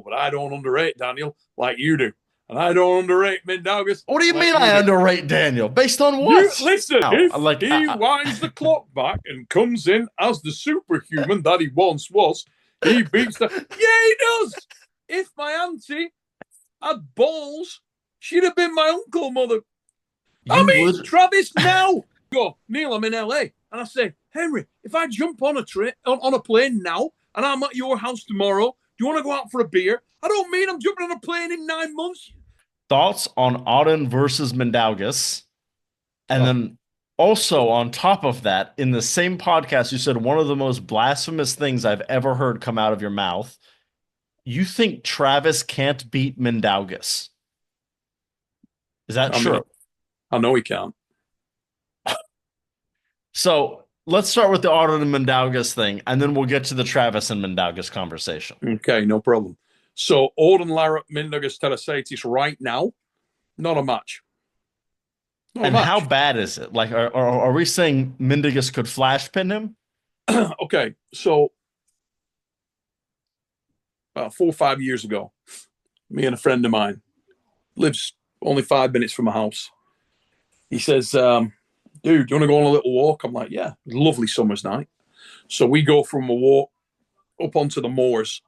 but I don't underrate Daniel like you do. And I don't underrate Mindaugas What do you like mean you I do. underrate Daniel? Based on You what? listen, Now, if like, he winds the clock back and comes in as the superhuman that he once was, he beats the. Yeah, he does. If my auntie had balls, she'd have been my uncle, mother. I you meet would. Travis now. Go, Neil, I'm in LA. And I say, Henry, if I jump on on a plane now and I'm at your house tomorrow, do you want to go out for a beer? I don't mean I'm jumping on a plane in 9 months. Thoughts on Auden versus Mindaugas? And Oh, then also on top of that, in the same podcast, you said one of the most blasphemous things I've ever heard come out of your mouth. You think Travis can't beat Mindaugas. Is that I mean, true? I know he can't. So let's start with the Auden and Mindaugas thing, and then we'll get to the Travis and Mindaugas conversation. Okay, no problem. So, Auden Larratt, Mindaugas, Terasaitis right now, not a match. Not a And how match. bad is it? Like, are we saying Mindaugas could flash pin him? Okay, so about 4 or 5 years ago, me and a friend of mine lives only 5 minutes from my house. He says, dude, do you want to go on a little walk? I'm like, yeah, lovely summer's night. So we go from a walk up onto the moors.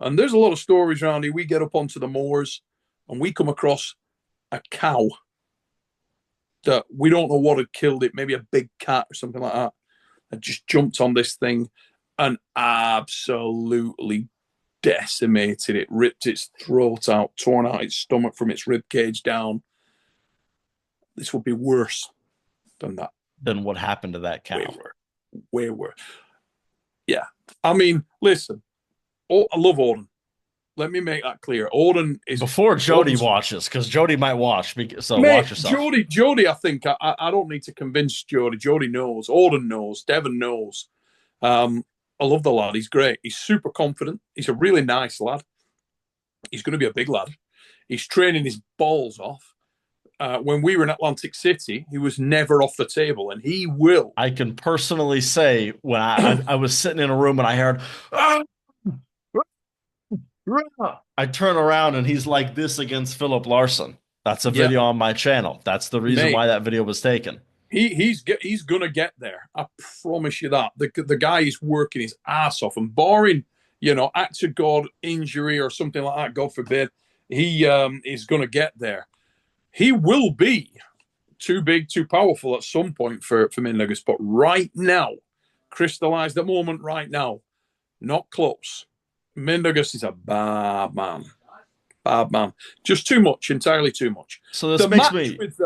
And there's a lot of stories around here. We get up onto the moors and we come across a cow that we don't know what had killed it, maybe a big cat or something like that. Had just jumped on this thing and absolutely decimated it, ripped its throat out, torn out its stomach from its rib cage down. This would be worse than that. Then what happened to that Way cow? worse. Way worse. Yeah. I mean, listen, I love Auden. Let me make that clear. Auden is Before Jody Auden's, watches, because Jody might watch, so mate. watch yourself. Jody. I think I don't need to convince Jody. Jody knows. Auden knows. Devon knows. I love the lad. He's great. He's super confident. He's a really nice lad. He's going to be a big lad. He's training his balls off. When we were in Atlantic City, he was never off the table, and he will. I can personally say when I was sitting in a room and I heard, "Ah!" I turn around and he's like this against Philip Larson. That's a Yeah, video on my channel. That's the reason mate. why that video was taken. He's gonna get there. I promise you that. The guy is working his ass off, and barring act of God, injury or something like that, God forbid, he is gonna get there. He will be too big, too powerful at some point for Mindaugas, but right now, crystallized the moment right now, not close. Mindaugas is a bad man. Bad man. Just too much, entirely too much. So this The makes match me, with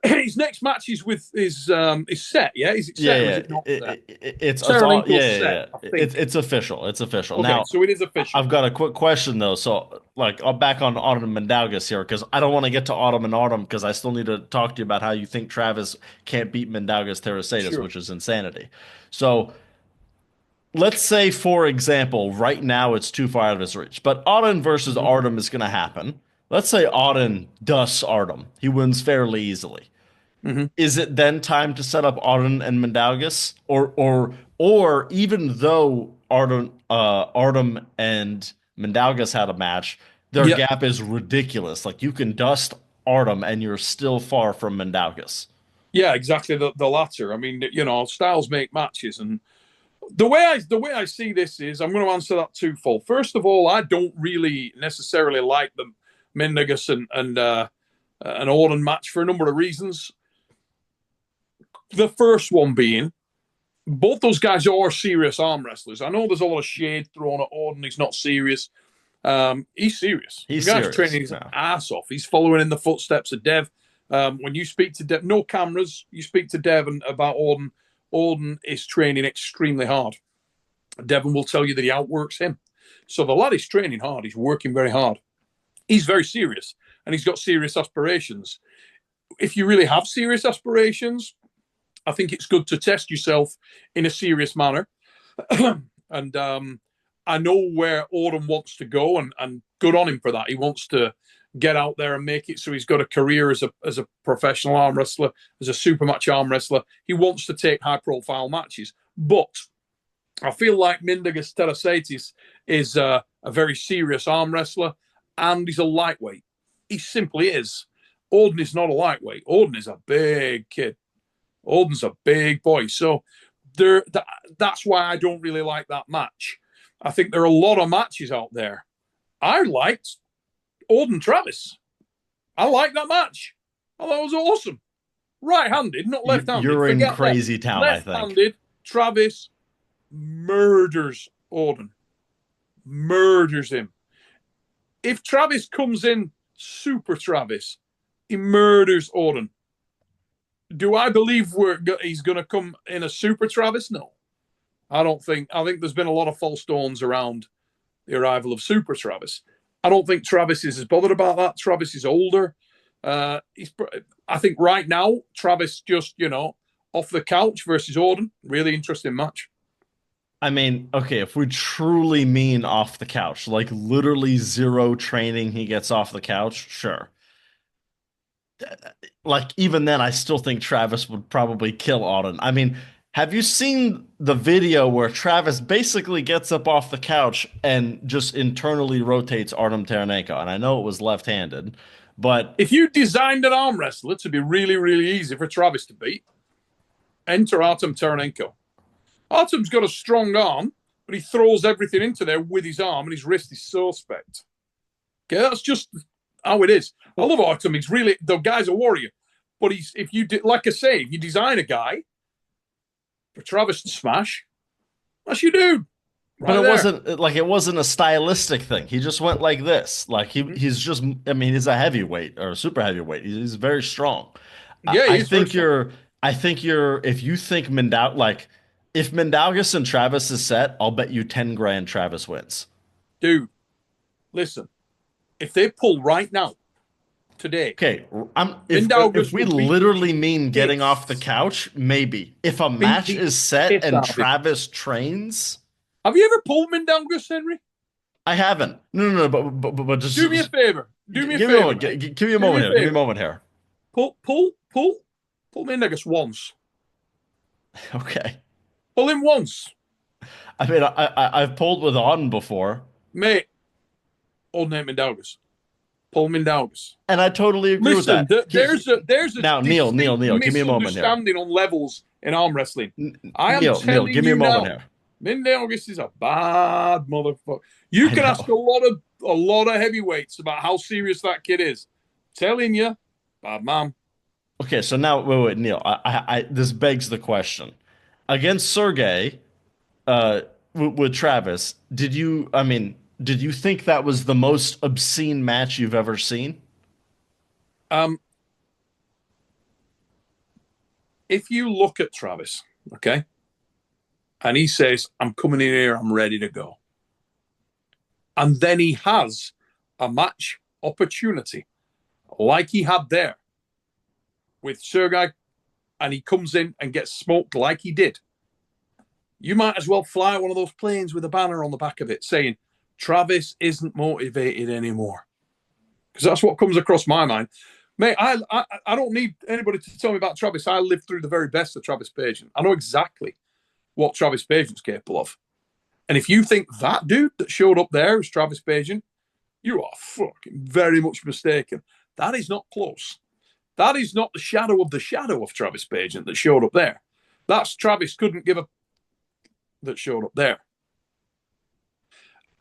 his next match is with is set, yeah? Is it yeah, set or is yeah, it not set? it's all, Saralenko's yeah. set, I think. It's official. It's official. Okay, Now, so it is official. I've got a quick question though. So, like, I'm back on Autumn and Mindaugas here because I don't want to get to Autumn and Autumn because I still need to talk to you about how you think Travis can't beat Mindaugas Terasatis, Sure. which is insanity. So, let's say, for example, right now it's too far out of his reach, but Auden versus Mhm. Artem is going to happen. Let's say Auden dusts Artem. He wins fairly easily. Mhm. Is it then time to set up Auden and Mindaugas? Or even though Artem and Mindaugas had a match, their Yeah. gap is ridiculous. Like you can dust Artem and you're still far from Mindaugas. Yeah, exactly the latter. I mean, styles make matches, and the way I see this is I'm going to answer that twofold. First of all, I don't really necessarily like the Mindaugas and an Auden match for a number of reasons. The first one being both those guys are serious arm wrestlers. I know there's a lot of shade thrown at Auden. He's not serious. He's serious. The He's guy's serious. training his Yeah. ass off. He's following in the footsteps of Dev. When you speak to Dev, no cameras, you speak to Devon about Auden. Auden is training extremely hard. Devon will tell you that he outworks him. So the lad is training hard. He's working very hard. He's very serious, and he's got serious aspirations. If you really have serious aspirations, I think it's good to test yourself in a serious manner. And I know where Auden wants to go, and good on him for that. He wants to get out there and make it so he's got a career as a professional arm wrestler, as a super match arm wrestler. He wants to take high profile matches. But I feel like Mindaugas Terasatis is a very serious arm wrestler, and he's a lightweight. He simply is. Auden is not a lightweight. Auden is a big kid. Auden's a big boy. So there, that's why I don't really like that match. I think there are a lot of matches out there. I liked Auden Travis. I liked that match. I thought it was awesome. Right-handed, not left-handed. You're in Forget that. crazy town, I think. Left-handed, Travis murders Auden. Murders him. If Travis comes in super Travis, he murders Auden. Do I believe he's going to come in a super Travis? No. I don't think. I think there's been a lot of false dawns around the arrival of super Travis. I don't think Travis is as bothered about that. Travis is older. I think right now, Travis just, off the couch versus Auden. Really interesting match. I mean, okay, if we truly mean off the couch, like literally zero training, he gets off the couch, sure. Like even then, I still think Travis would probably kill Auden. I mean, have you seen the video where Travis basically gets up off the couch and just internally rotates Artem Taranenko? And I know it was left-handed, but if you designed an arm wrestler to be really, really easy for Travis to beat, enter Artem Taranenko. Artem's got a strong arm, but he throws everything into there with his arm, and his wrist is suspect. Okay, that's just how it is. I love Artem. He's really, the guy's a warrior. But if you like I say, if you design a guy for Travis to smash, that's your dude. Right, but it wasn't a stylistic thing. He just went like this. Like he's just, I mean, he's a heavyweight or a super heavyweight. He's very strong. Yeah, I think if you think if Mindaugas and Travis is set, I'll bet you 10 grand Travis wins. Dude, listen, if they pull right now, today. Okay, if we literally mean getting off the couch, maybe. If a match is set and Travis trains. Have you ever pulled Mindaugas, Henry? I haven't. No, but just do me a favor. Do me a favor. Give me a moment here. Give me a moment here. Pull Mindaugas once. Okay. Pull him once. I mean, I've pulled with Auden before. Mate, old name Mindaugas. Pull Mindaugas. And I totally agree with that. There's a now, Neil, give me a moment here. Misunderstanding on levels in arm wrestling. Neil, give me a moment here. Mindaugas is a bad motherfucker. You can ask a lot of heavyweights about how serious that kid is. Telling you, bad man. Okay, so now wait, Neil. This begs the question: against Sergey, with Travis, did you think that was the most obscene match you've ever seen? If you look at Travis, okay, and he says, I'm coming in here, I'm ready to go. And then he has a match opportunity like he had there with Sergey, and he comes in and gets smoked like he did. You might as well fly one of those planes with a banner on the back of it saying, Travis isn't motivated anymore. Because that's what comes across my mind. Mate, I don't need anybody to tell me about Travis. I lived through the very best of Travis Pageant. I know exactly what Travis Pageant's capable of. And if you think that dude that showed up there is Travis Pageant, you are fucking very much mistaken. That is not close. That is not the shadow of Travis Pageant that showed up there. That's Travis couldn't give a that showed up there.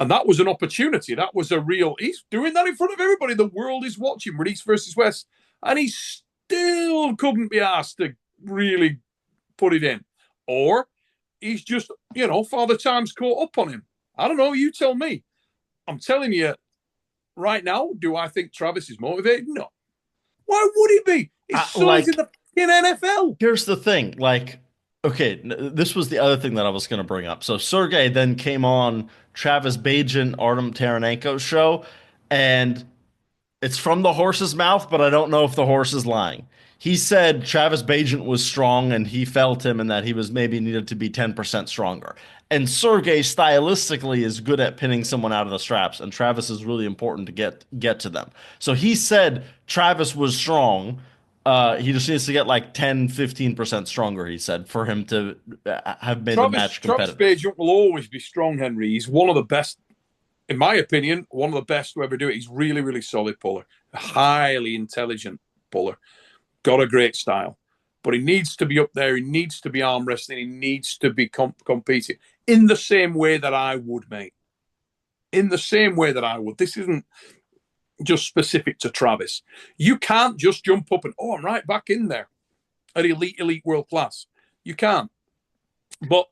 And that was an opportunity. That was a real, he's doing that in front of everybody. The world is watching with East versus West. And he still couldn't be asked to really put it in. Or he's just, Father Time's caught up on him. I don't know. You tell me. I'm telling you right now, do I think Travis is motivated? No. Why would he be? His son's in the fucking NFL. Here's the thing. Okay, this was the other thing that I was going to bring up. So Sergey then came on Travis Bajan, Artem Taranenko's show, and it's from the horse's mouth, but I don't know if the horse is lying. He said Travis Bajan was strong and he felt him and that he was maybe needed to be 10% stronger. And Sergey stylistically is good at pinning someone out of the straps, and Travis is really important to get to them. So he said Travis was strong, He just needs to get like 10, 15% stronger, he said, for him to have made the match Travis competitive. Page will always be strong, Henry. He's one of the best, in my opinion, one of the best to ever do it. He's really, really solid puller, a highly intelligent puller, got a great style. But he needs to be up there. He needs to be arm wrestling. He needs to be competing in the same way that I would, mate. In the same way that I would. This isn't just specific to Travis. You can't just jump up and, oh, I'm right back in there at elite world class. You can't. But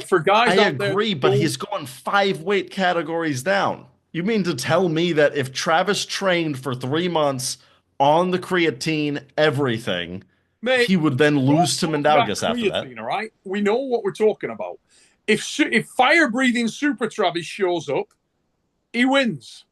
for guys I out there, agree, but he's going 5 weight categories down. You mean to tell me that if Travis trained for 3 months on the creatine, everything, mate, he would then lose to talk about Mindaugas after that? creatine, all right? We know what we're talking about. If fire breathing Super Travis shows up, he wins.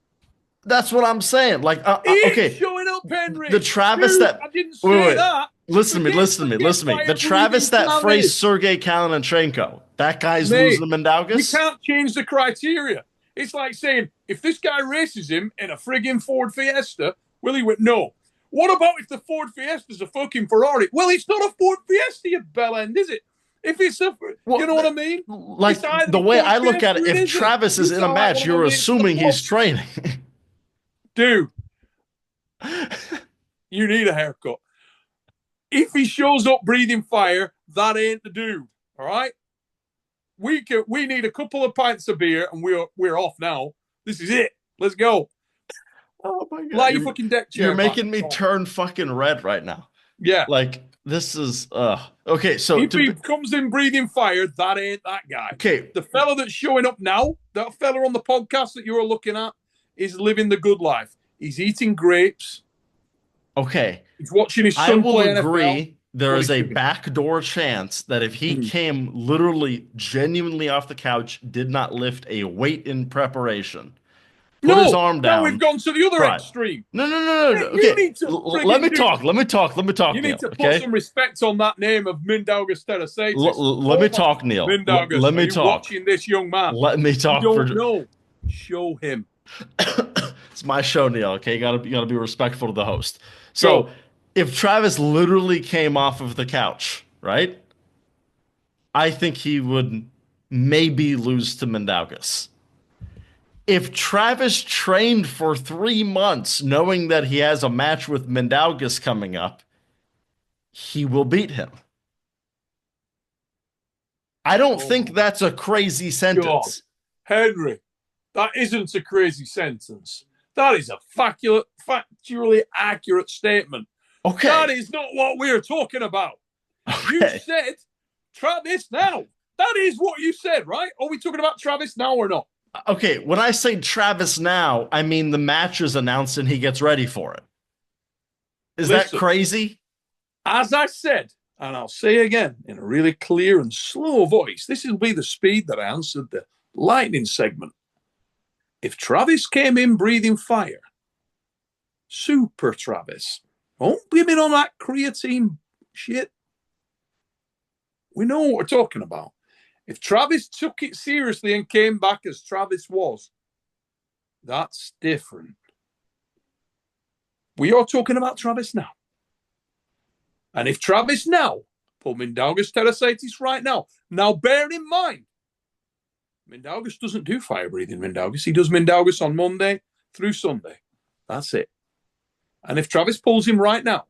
That's what I'm saying. Like, okay, showing up, Henry. the Travis Dude, that I didn't say that. Listen to me. The Travis that phrased Sergey Kalinichenko, that guy's losing to Mindaugas. We can't change the criteria. It's like saying, if this guy races him in a friggin' Ford Fiesta, will he win? No. What about if the Ford Fiesta's a fucking Ferrari? Well, it's not a Ford Fiesta, you bellend, is it? If it's you know what I mean? Like, the way I look at it, if Travis is in a match, you're assuming he's training. Dude, you need a haircut. If he shows up breathing fire, that ain't the dude. All right? We need a couple of pints of beer and we're off now. This is it. Let's go. Oh my god. Light your fucking deck chair. You're making me turn fucking red right now. Yeah. Like, this is okay, so if he comes in breathing fire, that ain't that guy. Okay. The fella that's showing up now, that fella on the podcast that you were looking at, is living the good life. He's eating grapes. Okay. He's watching his son I will play agree NFL. There is a backdoor chance that if he came literally genuinely off the couch, did not lift a weight in preparation, put his arm down. Now we've gone to the other extreme. No. Okay. Let me talk. You need to put some respect on that name of Mindaugas Terasatis. Let me talk, Neil. Mindaugas, let me talk. Watching this young man. Let me talk. You don't know. Show him. It's my show, Neil. Okay, you gotta be respectful to the host. So, if Travis literally came off of the couch, right? I think he would maybe lose to Mindaugas. If Travis trained for 3 months knowing that he has a match with Mindaugas coming up, he will beat him. I don't think that's a crazy sentence. God. Henry, that isn't a crazy sentence. That is a factually accurate statement. Okay. That is not what we're talking about. Okay. You said Travis now. That is what you said, right? Are we talking about Travis now or not? Okay, when I say Travis now, I mean the match is announced and he gets ready for it. Is that crazy? As I said, and I'll say again in a really clear and slow voice, this will be the speed that I answered the lightning segment. If Travis came in breathing fire, Super Travis, don't give me on that creatine shit. We know what we're talking about. If Travis took it seriously and came back as Travis was, that's different. We are talking about Travis now. And if Travis now pulled Mindaugas Terasatis right now, bear in mind, Mindaugas doesn't do fire breathing Mindaugas. He does Mindaugas on Monday through Sunday. That's it. And if Travis pulls him right now,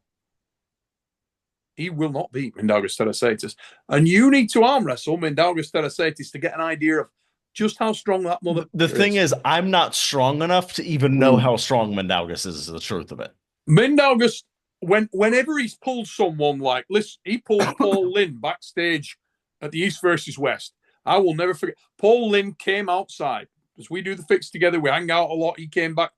he will not beat Mindaugas Terasatis. And you need to arm wrestle Mindaugas Terasatis to get an idea of just how strong that mother is. The thing is, I'm not strong enough to even know how strong Mindaugas is the truth of it. Mindaugas, whenever he's pulled someone like, listen, he pulled Paul Lynn backstage at the East versus West. I will never forget. Paul Lynn came outside because we do the fix together. We hang out a lot. He came back,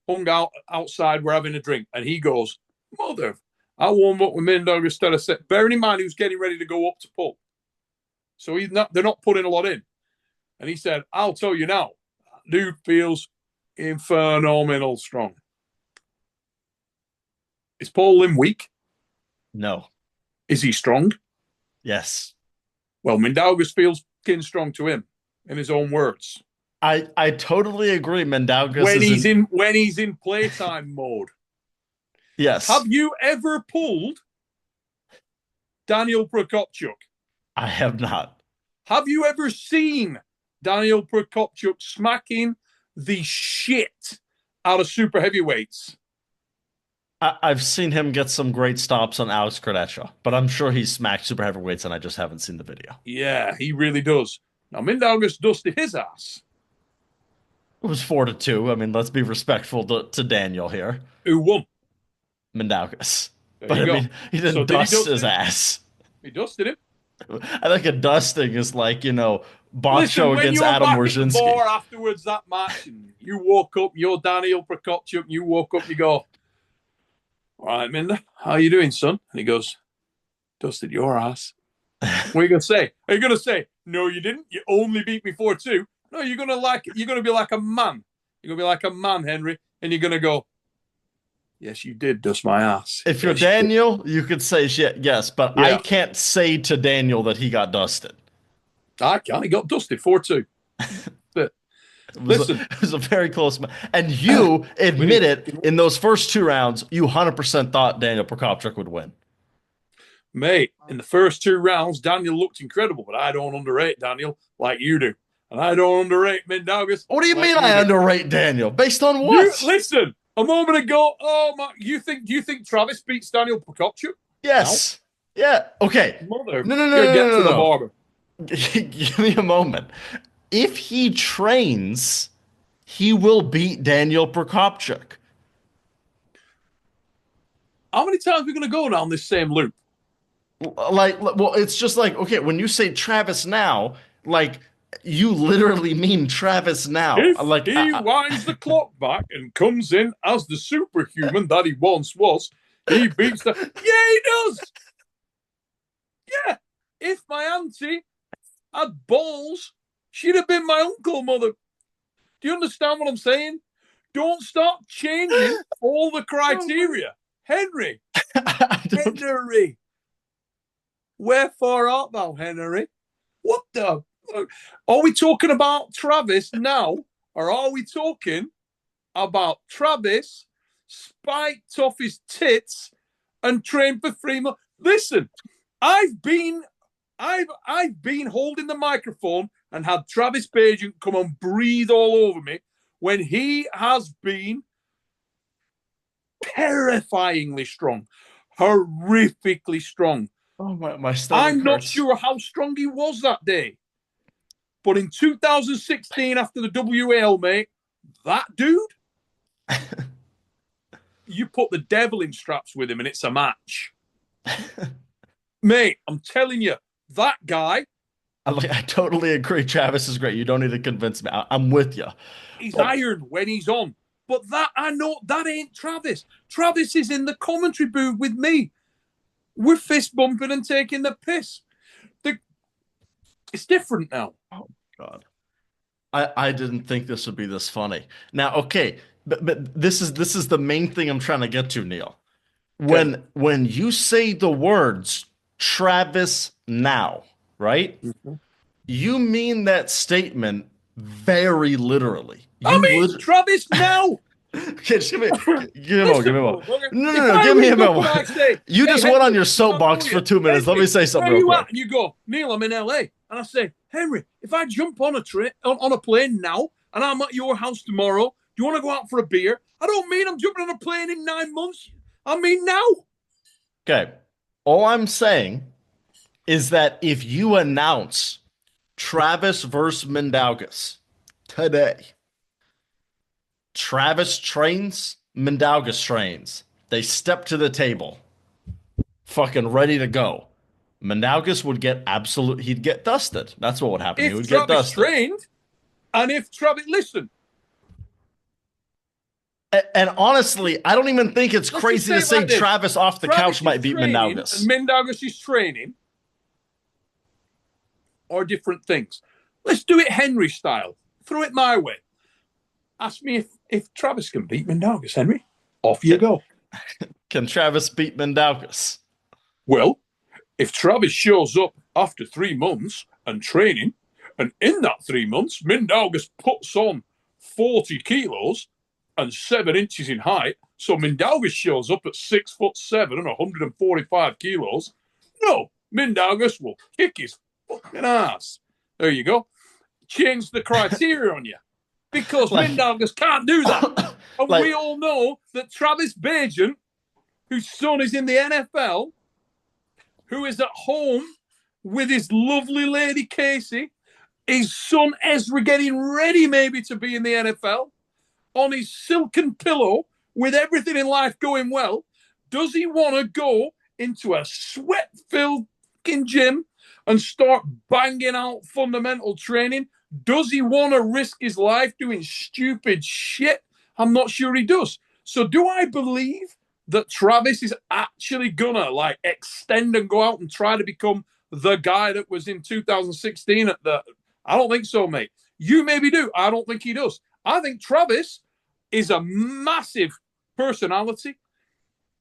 hung out outside. We're having a drink. And he goes, mother, I warmed up with Mindaugas Terasatis. Bearing in mind, he was getting ready to go up to pull. So they're not putting a lot in. And he said, I'll tell you now, dude feels phenomenal strong. Is Paul Lynn weak? No. Is he strong? Yes. Well, Mindaugas feels strong to him, in his own words. I totally agree. Mindaugas when he's in playtime mode. Yes. Have you ever pulled Daniel Prokopchuk? I have not. Have you ever seen Daniel Prokopchuk smacking the shit out of super heavyweights? I've seen him get some great stops on Alex Kardashev, but I'm sure he's smacked super heavyweights, and I just haven't seen the video. Yeah, he really does. Now, Mindaugas dusted his ass. It was 4-2. I mean, let's be respectful to Daniel here. Who won? Mindaugas. There But you I go. mean, he So didn't did he dust dust his him? ass. He dusted him. I think a dusting is like, Listen, Boncho when against you're Adam back at the Wojcinski. bar afterwards that match, and you woke up, you're Daniel Prokopchuk, and you woke up, you go, all right, Minda, how you doing, son? And he goes, dusted your ass. What are you going to say? Are you going to say, no, you didn't? You only beat me 4-2? No, you're going to be like a man. You're going to be like a man, Henry, and you're going to go, yes, you did dust my ass. If you're Yes, Daniel, you could say shit, yes, but I yeah, can't say to Daniel that he got dusted. I can't. He got dusted 4-2. But listen, It was a very close match. And you admit it, in those first 2 rounds, you 100% thought Daniel Prokopchuk would win. mate, in the first 2 rounds, Daniel looked incredible, but I don't underrate Daniel like you do. And I don't underrate Mindaugas. What do you like mean I do. underrate Daniel? Based on You what? listen, a moment ago, oh my, do you think Travis beats Daniel Prokopchuk? Yes. Yeah. Okay. Mother, No, no, no, you're no, getting no, to no, the no. barber. Give me a moment. If he trains, he will beat Daniel Prokopchuk. How many times are we going to go down this same loop? Well, it's just like, okay, when you say Travis now, like, you literally mean Travis now. If he winds the clock back and comes in as the superhuman that he once was, he beats the. Yeah, he does. Yeah. If my auntie had balls, she'd have been my uncle, mother. Do you understand what I'm saying? Don't start changing all the criteria. Henry. Henry. Wherefore art thou, Henry? What the? Are we talking about Travis now? Or are we talking about Travis spiked off his tits and trained for 3 months? Listen, I've been holding the microphone and had Travis Pagent come and breathe all over me when he has been terrifyingly strong, horrifically strong. Oh, my stomach I'm not hurts. sure how strong he was that day. But in 2016, after the WAL, mate, that dude, you put the devil in straps with him and it's a match. Mate, I'm telling you, that guy. I totally agree. Travis is great. You don't need to convince me. I'm with you. He's iron when he's on. But that, I know, that ain't Travis. Travis is in the commentary booth with me. We're fist bumping and taking the piss. It's different now. Oh, God. I didn't think this would be this funny. Now, okay, but this is the main thing I'm trying to get to, Neil. When you say the words Travis now, right? Mm-hmm. You mean that statement very literally. I mean, Travis now. Okay, just give me a moment. Give me a moment. No, Give me a moment. You just went on your soapbox for 2 minutes. Let me say something real quick. And you go, Neil, I'm in LA. And I say, Henry, if I jump on a plane now and I'm at your house tomorrow, do you want to go out for a beer? I don't mean I'm jumping on a plane in 9 months. I mean now. Okay. All I'm saying is that if you announce Travis versus Mindaugas today, Travis trains, Mindaugas trains. They step to the table, fucking ready to go. Mindaugas would get he'd get dusted. That's what would happen. He would get dusted. Trained, and if Travis, listen. And honestly, I don't even think it's crazy to say like Travis off the couch might beat Mindaugas. And Mindaugas is training or different things. Let's do it Henry style. Throw it my way. Ask me if Travis can beat Mindaugas, Henry. Off you go. Can Travis beat Mindaugas? Well, if Travis shows up after 3 months and training, and in that 3 months, Mindaugas puts on 40 kilos and 7 inches in height, So Mindaugas shows up at 6'7" and 145 kilos. No, Mindaugas will kick his fucking ass. There you go. Change the criteria on you. Because Mindaugas can't do that. And we all know that Travis Bajan, whose son is in the NFL, who is at home with his lovely lady Casey, his son Ezra getting ready maybe to be in the NFL, on his silken pillow with everything in life going well, does he want to go into a sweat-filled gym and start banging out fundamental training? Does he want to risk his life doing stupid shit? I'm not sure he does. So do I believe that Travis is actually gonna extend and go out and try to become the guy that was in 2016 at the... I don't think so, mate. You maybe do. I don't think he does. I think Travis is a massive personality.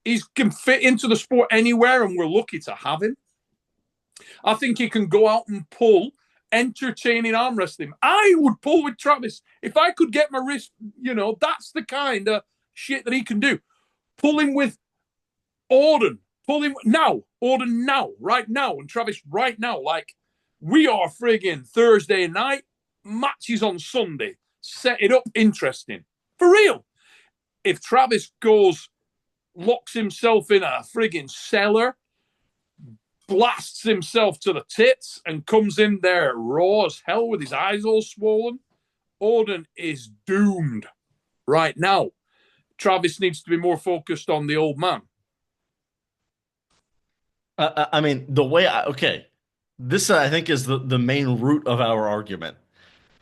He can fit into the sport anywhere, and we're lucky to have him. I think he can go out and pull entertaining arm wrestling. I would pull with Travis. If I could get my wrist, that's the kind of shit that he can do. Pulling with Auden. Pulling now. Auden now. Right now. And Travis right now. We are friggin' Thursday night. Matches on Sunday. Set it up interesting. For real. If Travis locks himself in a friggin' cellar, blasts himself to the tits, and comes in there raw as hell with his eyes all swollen, Auden is doomed right now. Travis needs to be more focused on the old man. This I think is the main root of our argument.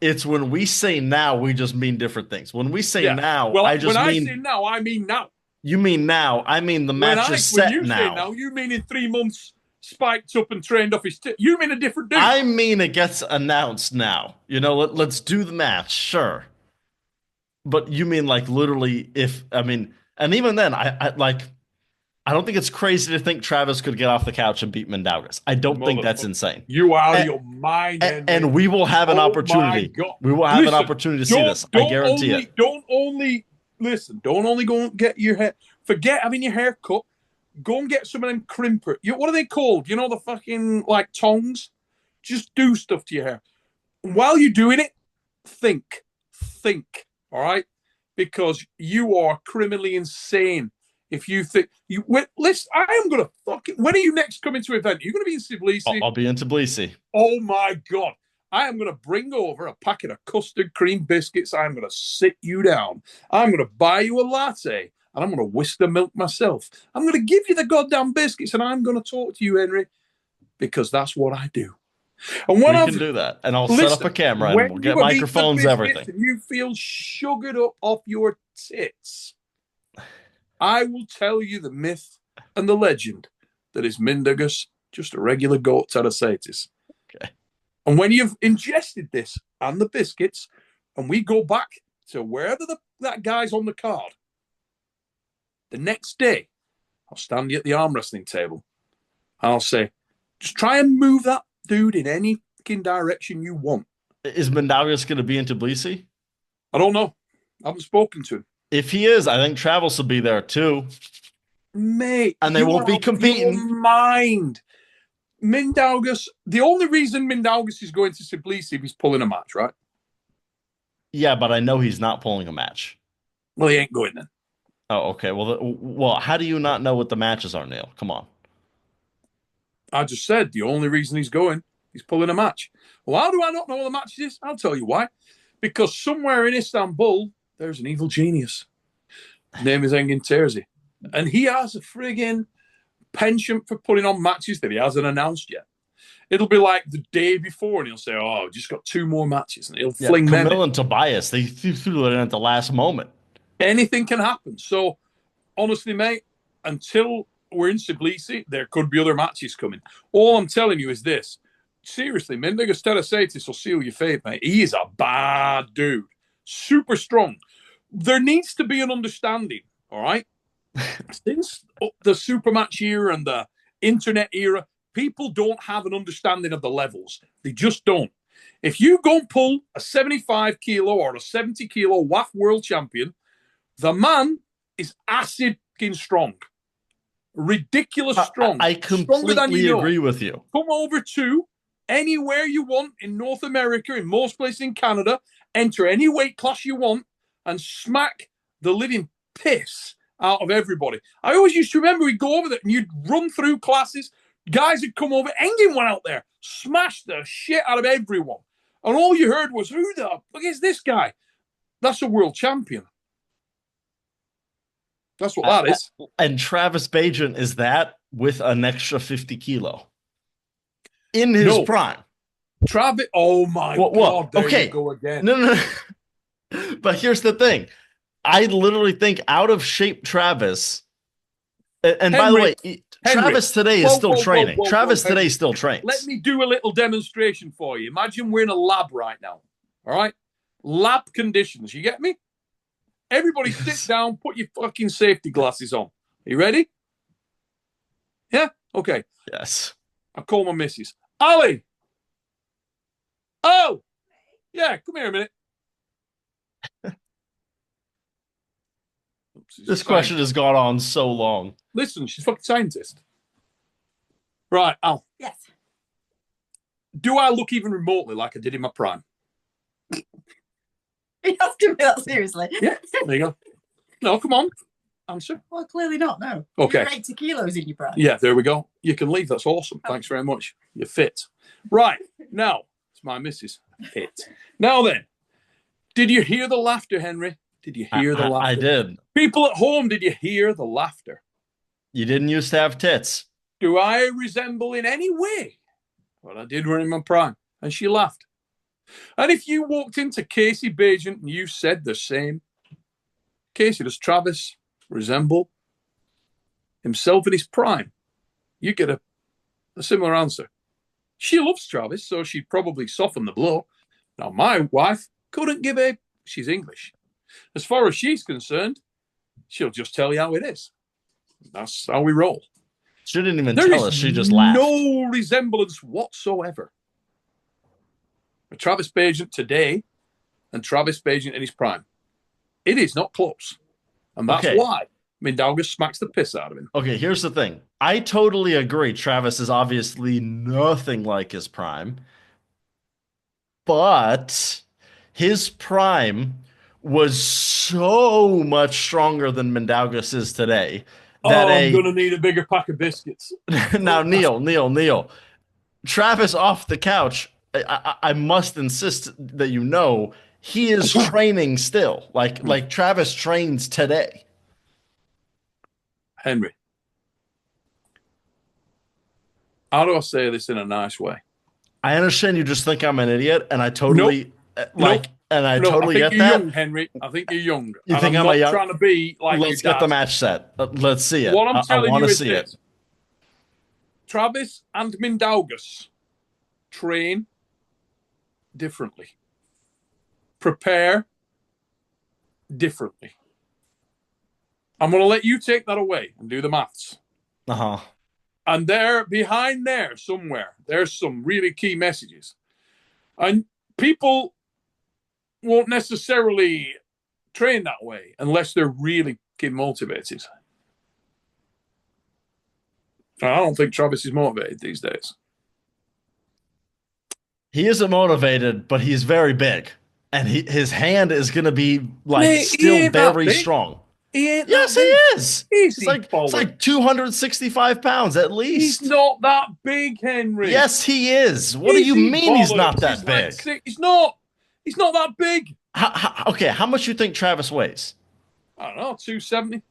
It's when we say now, we just mean different things. When we say now, I say now, I mean now. You mean now? I mean the match is set now. When you say now, you mean in 3 months, spiked up and trained off his You mean a different dude. I mean it gets announced now. Let's do the match, sure. But you mean literally and even then, I don't think it's crazy to think Travis could get off the couch and beat Mindaugas. I don't think that's insane. You out of your mind. And we will have an opportunity. We will have an opportunity to see this. I guarantee it. Don't only go and get your hair. Forget having your hair cut. Go and get some of them crimper. What are they called? The fucking tongs? Just do stuff to your hair. While you're doing it, think. All right? Because you are criminally insane. If you think listen, I am gonna when are you next coming to an event? Are you gonna be in Tbilisi? I'll be in Tbilisi. Oh my god. I am gonna bring over a packet of custard cream biscuits. I'm gonna sit you down. I'm gonna buy you a latte, and I'm gonna whisk the milk myself. I'm gonna give you the goddamn biscuits, and I'm gonna talk to you, Henry, because that's what I do. And when we can do that, and I'll set up a camera, and we'll get microphones, everything. And you feel sugared up off your tits, I will tell you the myth and the legend that is Mindaugas, just a regular goat Tarasatis. Okay. And when you've ingested this and the biscuits, and we go back to wherever that guy's on the card, the next day, I'll stand you at the arm wrestling table, and I'll say, just try and move that dude in any fucking direction you want. Is Mindaugas going to be in Tbilisi? I don't know. I haven't spoken to him. If he is, I think Travis will be there too. Mate. And they won't be competing. Your mind. Mindaugas, the only reason Mindaugas is going to Tbilisi if he's pulling a match, right? Yeah, but I know he's not pulling a match. Well, he ain't going then. Oh, okay. Well, how do you not know what the matches are, Neil? Come on. I just said the only reason he's going, he's pulling a match. Well, how do I not know what the match is? I'll tell you why. Because somewhere in Istanbul, there's an evil genius. His name is Engin Terzi. And he has a friggin' penchant for putting on matches that he hasn't announced yet. It'll be like the day before, and he'll say, oh, I've just got 2 more matches. And he'll fling them in. Camille and Tobias, they threw it in at the last moment. Anything can happen. So, honestly, mate, until we're in Tbilisi, there could be other matches coming. All I'm telling you is this. Seriously, Mindaugas Tarasatis will seal your fate, mate. He is a bad dude. Super strong. There needs to be an understanding, all right? Since the Supermatch era and the internet era, people don't have an understanding of the levels. They just don't. If you go and pull a 75 kilo or a 70 kilo WAF world champion, the man is acid strong. Ridiculous strong. I completely agree with you. Come over to anywhere you want in North America, in most places in Canada, enter any weight class you want, and smack the living piss out of everybody. I always used to remember we'd go over there and you'd run through classes. Guys would come over, Engin went out there, smashed the shit out of everyone. And all you heard was, who the fuck is this guy? That's a world champion. That's what that is. And Travis Bajan is that with an extra 50 kilo in his prime. Travis, oh my God, there you go again. No. But here's the thing. I literally think out of shape Travis, and by the way, Travis today is still training. Travis today still trains. Let me do a little demonstration for you. Imagine we're in a lab right now. All right? Lab conditions. You get me? Everybody sit down, put your fucking safety glasses on. Are you ready? Yeah? Okay. Yes. I call my missus. Ali! Oh! Yeah, come here a minute. This question has gone on so long. Listen, she's a fucking scientist. Right, Al. Yes. Do I look even remotely like I did in my prime? You have to be that seriously. Yeah, there you go. No, come on. Answer. Well, clearly not, no. Okay. You're 80 kilos in your prime. Yeah, there we go. You can leave. That's awesome. Thanks very much. You're fit. Right, now, it's my missus. Fit. Now then, did you hear the laughter, Henry? Did you hear the laughter? I did. People at home, did you hear the laughter? You didn't used to have tits. Do I resemble in any way what I did when in my prime? And she laughed. And if you walked into Casey Bajan and you said the same, Casey, does Travis resemble himself in his prime? You get a similar answer. She loves Travis, so she'd probably soften the blow. Now, my wife couldn't give a... She's English. As far as she's concerned, she'll just tell you how it is. That's how we roll. She didn't even tell us. She just laughed. No resemblance whatsoever. Travis Bajan today and Travis Bajan in his prime. It is not close. And that's why Mindaugas smacks the piss out of him. Okay, here's the thing. I totally agree. Travis is obviously nothing like his prime. But his prime was so much stronger than Mindaugas is today. That I'm going to need a bigger pack of biscuits. Now, Neil. Travis off the couch, I must insist that you know he is training still. Like Travis trains today. Henry, how do I say this in a nice way? I understand you just think I'm an idiot, and I totally and I totally get that. Young, Henry. I think you're young. You think I'm young? Trying to be like. Let's get the match set. Let's see it. What I'm telling you is this. Travis and Mindaugas train differently. Prepare differently. I'm going to let you take that away and do the maths. Uh-huh. And there, behind there, somewhere, there's some really key messages. And people won't necessarily train that way unless they're really motivated. I don't think Travis is motivated these days. He isn't motivated, but he's very big. And his hand is going to be still very strong. Yes, he is. It's like 265 pounds at least. He's not that big, Henry. Yes, he is. What do you mean he's not that big? He's not that big. Okay, how much do you think Travis weighs? I don't know, 270.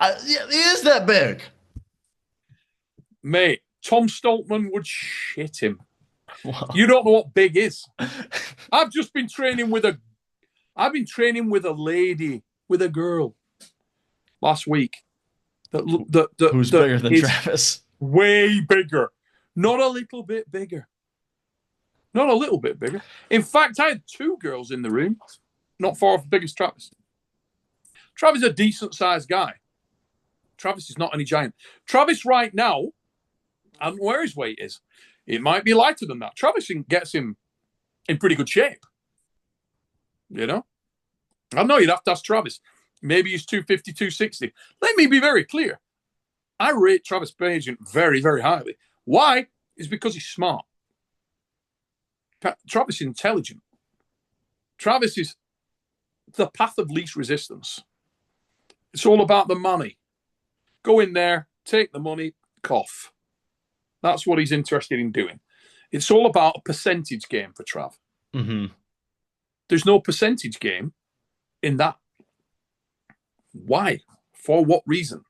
Yeah, he is that big. Mate, Tom Stoltman would shit him. Wow. You don't know what big is. I've just been training with a lady, with a girl last week. Who's bigger than Travis? Way bigger. Not a little bit bigger. Not a little bit bigger. In fact, I had two girls in the room, not far off the biggest Travis. Travis is a decent-sized guy. Travis is not any giant. Travis right now, I don't know where his weight is. It might be lighter than that. Travis gets him in pretty good shape. You know? I know you'd have to ask Travis. Maybe he's 250, 260. Let me be very clear. I rate Travis Pageant very, very highly. Why? Is because he's smart. Travis is intelligent. Travis is the path of least resistance. It's all about the money. Go in there, take the money, cough. That's what he's interested in doing. It's all about a percentage game for Trav. Mm-hmm. There's no percentage game in that. Why? For what reason?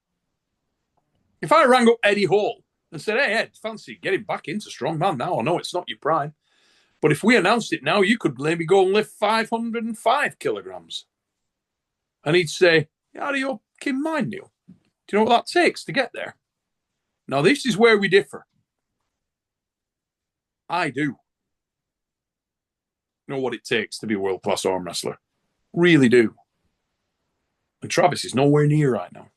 If I rang up Eddie Hall and said, hey, Ed, fancy getting back into strongman now. I know it's not your prime. But if we announced it now, you could maybe go and lift 505 kilograms. And he'd say, how do you fucking mind, Neil? Do you know what that takes to get there? Now, this is where we differ. I do know what it takes to be a world-class arm wrestler. Really do. And Travis is nowhere near right now.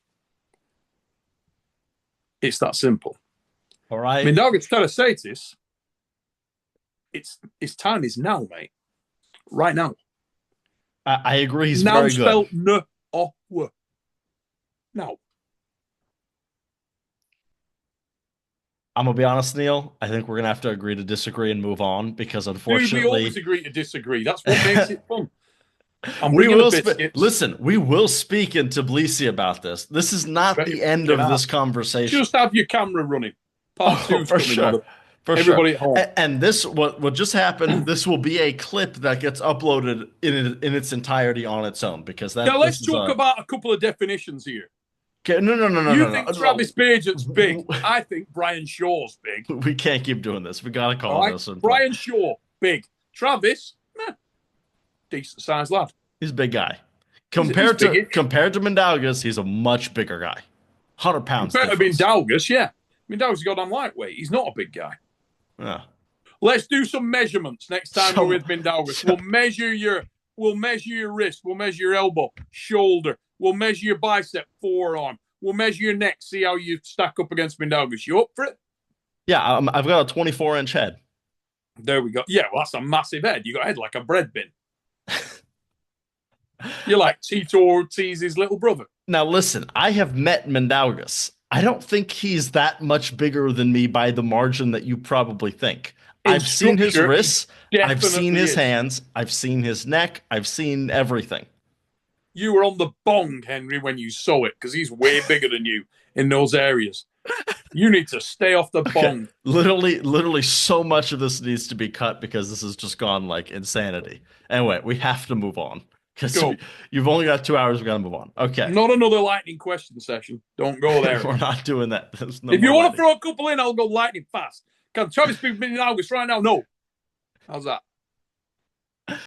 It's that simple. All right. Mindaugas trying to say this. Its time is now, mate. Right now. I agree. He's now very good. spelled N-O-W. Now. I'm gonna be honest, Neil. I think we're gonna have to agree to disagree and move on because, unfortunately, we always agree to disagree. That's what makes it fun. We will listen. We will speak in Tbilisi about this. This is not the end of this conversation. Just have your camera running. Part two for sure. For everybody sure. at home. And this, what just happened, this will be a clip that gets uploaded in its entirety on its own because that. Now let's talk about a couple of definitions here. Okay, no. You think Travis Pageant's big? I think Brian Shaw's big. We can't keep doing this. We gotta call this. Brian Shaw, big. Travis, decent sized lad. He's a big guy. Compared to Mindaugas, he's a much bigger guy. 100 pounds. Compared to Mindaugas, yeah. Mindaugas is goddamn lightweight. He's not a big guy. Yeah. Let's do some measurements next time we're with Mindaugas. We'll measure your wrist. We'll measure your elbow, shoulder. We'll measure your bicep, forearm. We'll measure your neck. See how you stack up against Mindaugas. You up for it? Yeah, I've got a 24-inch head. There we go. Yeah, well, that's a massive head. You got a head like a bread bin. You're like Tito Ortiz's little brother. Now, listen, I have met Mindaugas. I don't think he's that much bigger than me by the margin that you probably think. I've seen his wrists. I've seen his hands. I've seen his neck. I've seen everything. You were on the bong, Henry, when you saw it, because he's way bigger than you in those areas. You need to stay off the bong. Okay. Literally so much of this needs to be cut because this has just gone like insanity. Anyway, we have to move on. Because you've only got 2 hours, we got to move on. Okay. Not another lightning question session. Don't go there. We're not doing that. No if you want to throw a couple in, I'll go lightning fast. Can Travis be in August right now? No. How's that?